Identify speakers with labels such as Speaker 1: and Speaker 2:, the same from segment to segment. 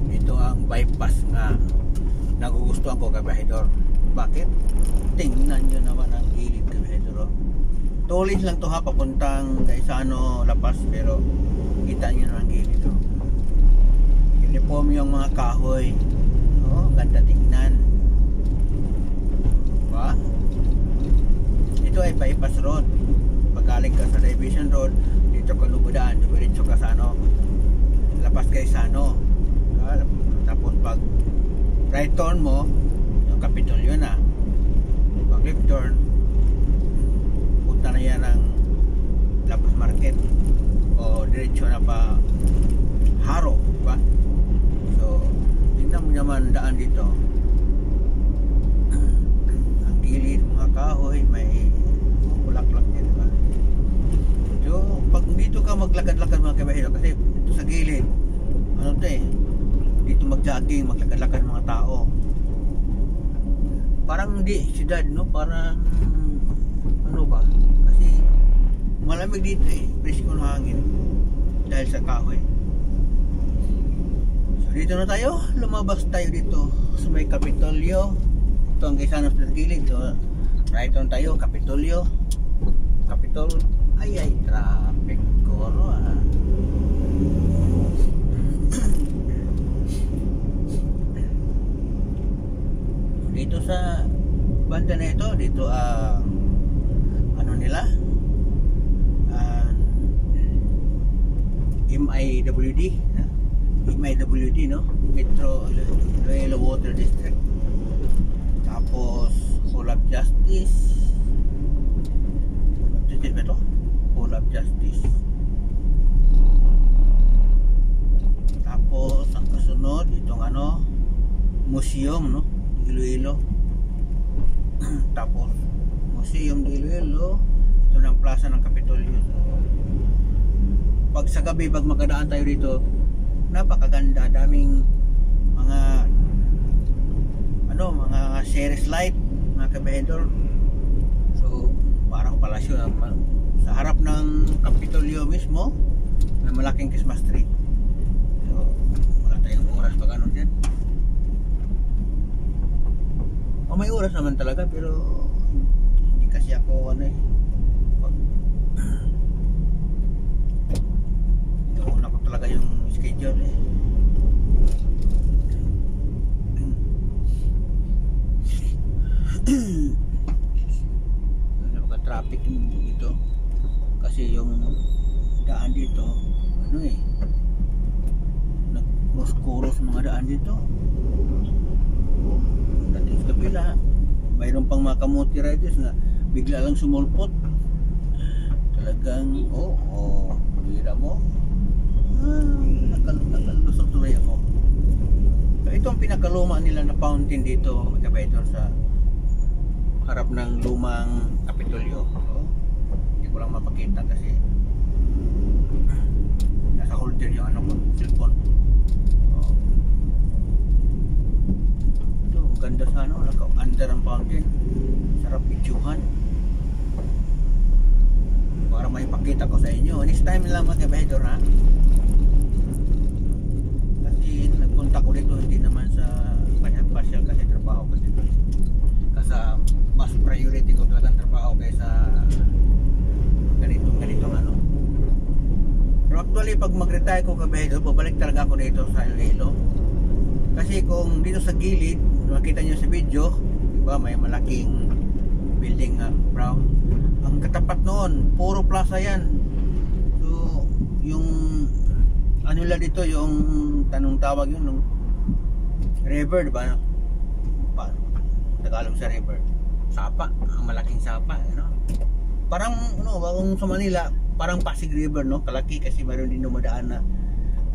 Speaker 1: Ito ang bypass nga nagugustuhan ko, kabahidor. Bakit? Tingnan nyo naman ang gilid, kabahidor. Tulis lang to ha, papuntang Gaisano, Lapas, pero kita nyo naman ang gilid. Uniform yung mga kahoy. Ganda tingnan. Diba? Ito ay bypass road. Pagaling ka sa Division Road, dito ka lubudaan, diretso ka sa Lapas Gaisano. Tapos pag right turn mo, yung Kapitolyo na. Pag left turn, punta na yan ng Lapas Market o diretso na pa Haro, diba? So tingnan mo naman daan dito. Ang gilid, mga kahoy, may bulaklak din, diba? So pag dito ka maglakad-lakad, mga kabahilo, kasi ito sa gilid, ano to dito mag-jogging, maglakad-lakad mga tao. Parang hindi siyudad, no? Parang ano ba? Kasi malamig dito presko ng hangin dahil sa kahoy. So dito na tayo, lumabas tayo dito sa may Kapitolyo. Ito ang Gaisano sa gilid. So right on tayo, Kapitolyo. Kapitol. Ay, traffic ko, dito sa banda na ito, dito ano nila, MIWD, no? Metro Iloilo Water District. Tapos Hall of Justice ba ito? Hall of Justice. Tapos ang kasunod itong museum, no? Iloilo. Tapos Museum de Iloilo. Ito ng plaza ng Kapitolyo. So, pag sa gabi, pag makadaan tayo dito, napakaganda, daming mga mga series light, mga kabahedor. So parang palasyo sa harap ng Kapitolyo mismo, may malaking Christmas tree. So wala tayong oras pag dyan. May oras naman talaga, pero hindi kasi ako nauna ko talaga yung schedule napaka-traffic dito kasi yung daan dito nag-cross mga daan dito. Dating sa kabila, mayroon pang mga kamote riders na bigla lang sumulpot. Talagang bira mo, nakalusot tuloy ako. So, ito ang pinakaluma nila na fountain dito, magkabay sa harap ng lumang Kapitolyo. So, hindi ko lang mapakita kasi nasa holder yung cellphone. Ito, ang ganda sa under ang fountain. Sarap videohan. Para may pakita ko sa inyo. Next time lang mga kabahidor, ha? Kasi nagpunta ko dito hindi naman sa pasyal kasi trabaho kasi mas priority ko talagang trabaho kaysa ganitong pero actually pag mag-retire ko kabahidor, babalik talaga ako dito sa Iloilo. Kasi kung dito sa gilid makita nyo sa video, diba, may malaking building brown. Ang katapat noon, puro plaza yan. So, yung dito, yung tanong tawag yun, yung river, diba? Tagalog sa river. Sapa, ang malaking sapa, Parang, kung sa Manila, parang Pasig River, no? Kalaki kasi mayroon din dumadaan na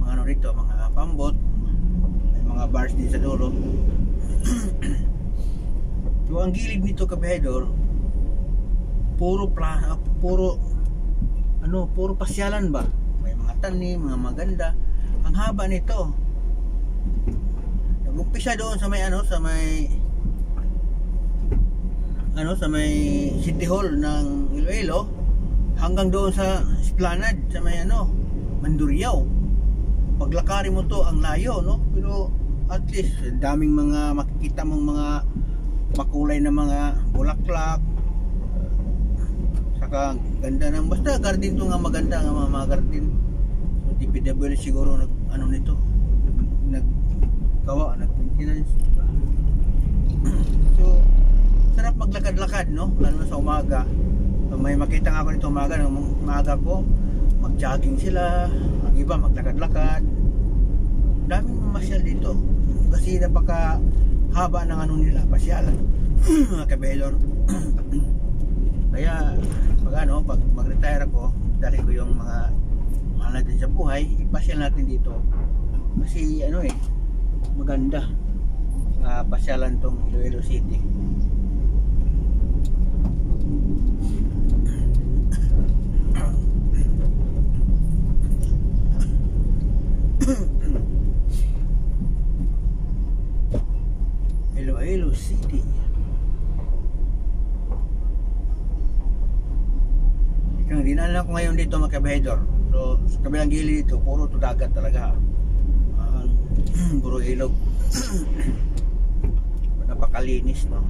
Speaker 1: mga rito, mga pambot, may mga bars din sa dulo. So, ang gilid nito, kabahedor, puro pasyalan ba? May mga tanim, mga maganda. Ang haba nito. Nag-umpisa doon sa may City Hall ng Iloilo hanggang doon sa Esplanade, sa may Mandurriao. Paglakarin mo to, ang layo, no? Pero at least daming mga makikita mong mga makulay na mga bulaklak, saka ganda ng basta garden to nga, maganda nga mga garden. So DPWL siguro nito naggawa, nag-maintenance. So sarap maglakad-lakad, no? Lalo na sa umaga. So, may makita nga ako nito umaga ko, mag-jogging sila, ang iba maglakad-lakad. Daming mamasyal dito kasi napakahaba ng nila, pasyalan. Mga kabedor. Kaya pag mag-retire ako, dali ko yung mga mahal natin sa buhay, ipasyal natin dito kasi maganda pasyalan tong Iloilo City. Iloilo City. Kung dinala ko ngayon dito mga kabedor, so sa kabilang gilid dito puro to dagat talaga. Puro ilog. Napakalinis, no?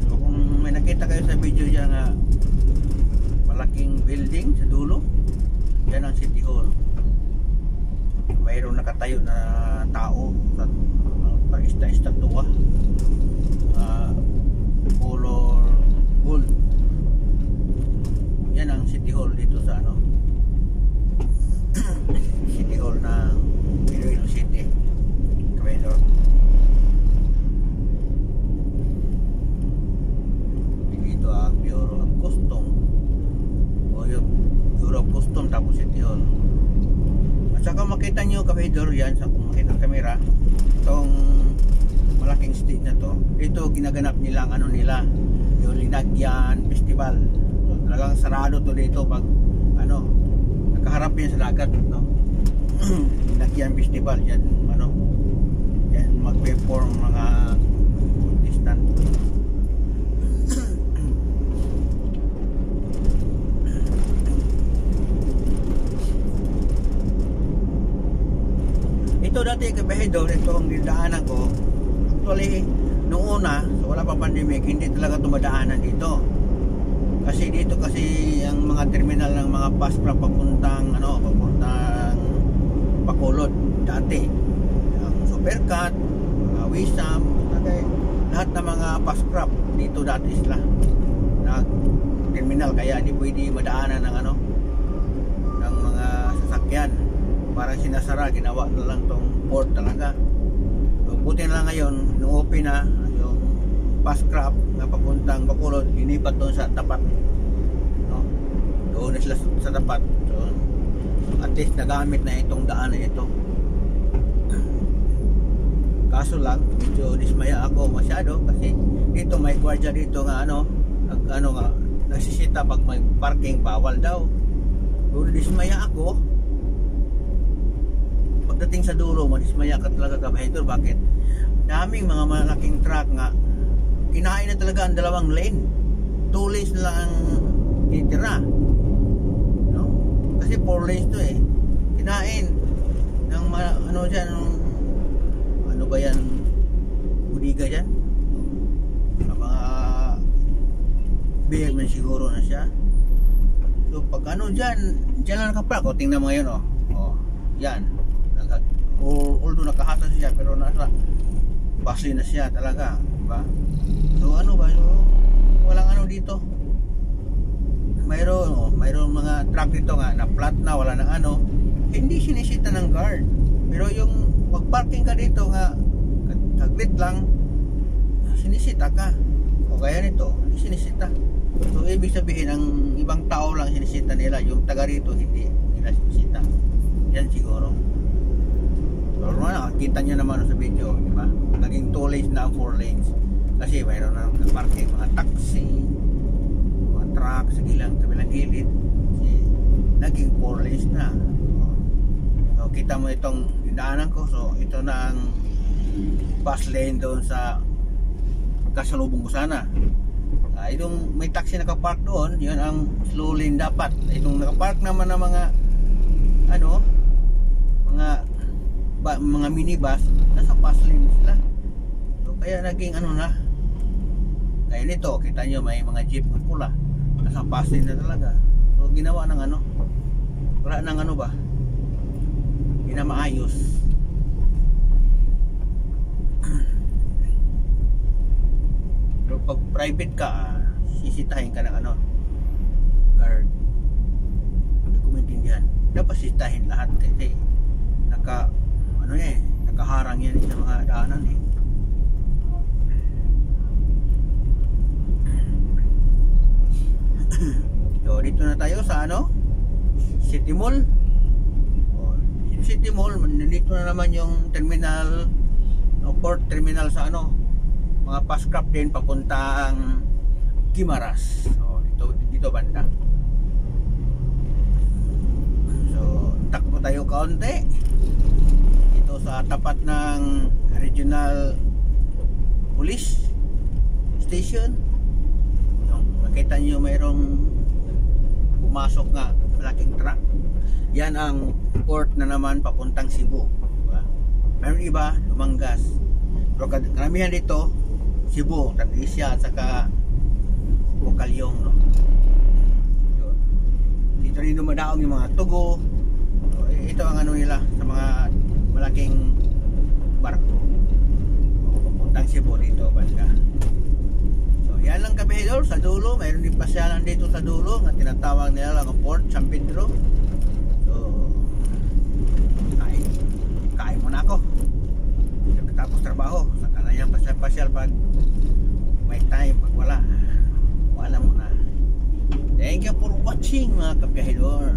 Speaker 1: So kung may nakita kayo sa video dyan nga malaking building sa dulo, yan ang City Hall. Mayroong nakatayo na tao sa estatwa, color gold. Yan ang City Hall dito sa City Hall ng Iloilo City, Ecuador. Dito ang Bureau of Customs, o yung Bureau of Customs, tapos City Hall. At saka makita nyo kabedor yan, sa kung makita ng camera, itong malaking stage na to, ito ginaganap nilang nila, yung Linagyan Festival. So, talagang sarado to dito pag nakaharap yan sa dagat, no? Linagyan Festival yan, yan mag-perform mga contestant. Ito dati kabehedor, ito ang dinaanan ko. Actually, noong una, so wala pa pandemic, hindi talaga tumadaanan dito. Kasi dito ang mga terminal ng mga bus papuntang Bacolod dati. Ang Supercat, mga Wisam, lahat ng mga bus craft dito dati sila. Terminal, kaya hindi pwede madaanan ng mga sasakyan. Parang sinasara, ginawa na lang tong port talaga. So, buti na lang ngayon, nung open na yung bus craft na papuntang Bacolod, inipat doon sa tapat, no? Doon na sila sa tapat. So, at least nagamit na itong daan na ito. Kaso lang, medyo dismaya ako masyado kasi dito may gwardiya dito nga nagsisita pag may parking, bawal daw. So, dismaya ako. Pagdating sa dulo, madismaya ka talaga kabahedor. Bakit? Daming mga malaking truck nga, kinain na talaga ang dalawang lane. 2 lanes na lang ang titira, no? Kasi 4 lanes to kinain ng ba yan, budiga dyan, mga beer man siguro na siya. So pag dyan lang nakapark, tingnan mo ngayon, yan. Although nakahasa siya, pero nasa basi na siya talaga, diba? So walang dito. Mayroon mga truck dito nga na flat na, wala nang hindi sinisita ng guard. Pero yung mag-parking ka dito nga saglit lang, sinisita ka. O kaya nito, hindi sinisita. So ibig sabihin, ang ibang tao lang sinisita nila, yung taga rito hindi nila sinisita. Yan siguro. So kita nyo naman sa video, di ba? Naging 2 lanes na ang 4 lanes. Kasi mayroon na parking mga taxi, mga truck sa kabilang gilid. Kasi naging 4 lanes na. So kita mo itong dinaanan ko. So ito na ang fast lane doon sa kasalubong ko sana. Itong may taxi nakapark doon, yun ang slow lane dapat. Itong nakapark naman ng mga mga minibus, nasa fast lane sila. So kaya naging na. Kaya nito, kita nyo may mga jeep na pula, nasa fast lane na talaga. So ginawa ng wala ng ba, hindi na maayos. Pero pag private ka, sisitahin ka ng guard. Hindi ko maintindihan. Dapat sisitahin lahat kasi nakaharang yan sa mga daanan eh. So dito na tayo sa City Mall. City Mall, nandito na naman yung terminal, port terminal sa mga fast craft din papuntang Guimaras. So dito banda. So takbo tayo kaunti dito sa tapat ng Regional Police Station. Makita nyo mayroong pumasok nga malaking truck. Yan ang port na naman papuntang Cebu, diba? Mayroon iba Lumanggas, pero karamihan dito Cebu, Taglisya at saka Bukalyong, no? Dito rin dumadaong yung mga tugo. So, ito ang nila sa mga malaking barko papuntang Cebu dito banda. So yan lang kabihidor. Sa dulo mayroon din pasyalan dito sa dulo na tinatawag nila ang Port San Pedro. Kain muna ako tapos trabaho, saka na yan pasyal pag may time, pag wala muna. Thank you for watching mga kabihidor.